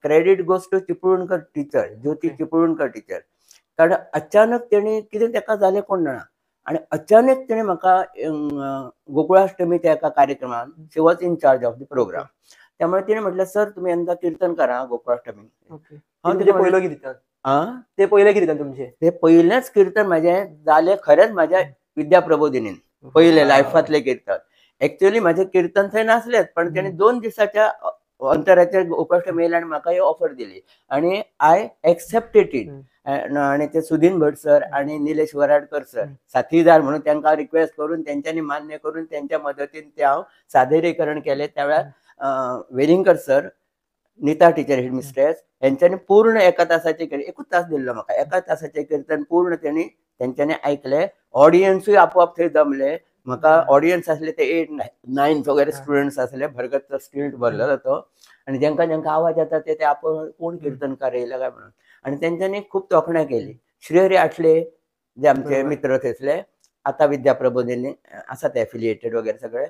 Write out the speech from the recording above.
Credit goes to Chiplunkar teacher, Jyoti Chiplunkar teacher. कारण अचानक तेणी कितें ताका जालें कोण जाणा, आनी अचानक तेणें म्हाका गोकुळाष्टमीच्या एका कार्यक्रमान she was in charge of the programme. त्यामुळे तिने म्हटलं सर तुम्ही यंदा कीर्तन करा गोकुळाष्टमी. पहिलं कीर्तन ते पहिलं कीर्तन तुमचे ते पहिलेच कीर्तन माझें जालें खरेंच म्हाज्या विद्याप्रबोधिनीन पहिले लायफातले कीर्तन. एक्चुअली माझे कीर्तन थंय नासलेच, पण तेणे 2 दिसाच्या अंतराचेर गोकुळाष्टमी येयली आनी म्हाका ही ऑफर दिली आनी आय एक्सेप्टेड इट. आणि ते सुधीन भट सर आणि निलेश वराडकर सर साथीदार म्हणून त्यांना रिक्वेस्ट करून त्यांच्यानी मान्य करून त्यांच्या मदतीन ते हांव सादरीकरण केले. त्यावेळेस Velingkar sir, Neeta teacher headmistress यांच्यानी पूर्ण एका तासाचे एकूच तास दिल्लो म्हाका. एका तासाचे कीर्तन पूर्ण त्यांच्यानी ऐकले. ऑडियन्सूय आपोआप थंय जमले. म्हाका ऑडियन्स असले ते 8, 9 वगैरे स्टुडंट्स असले. भरगतचा स्ट्रीट भरलेलो तो. आणि ज्यांका आवाज येता ते आपण कोण कीर्तनकार येयला काय म्हणून. आणि त्यांच्यानी खूप तोखणाय केली. श्रीहरी आठले जे आमचे मित्र थंयसले आता विद्याप्रबोधिनी आसात एफिलिएटेड वगैरे सगळे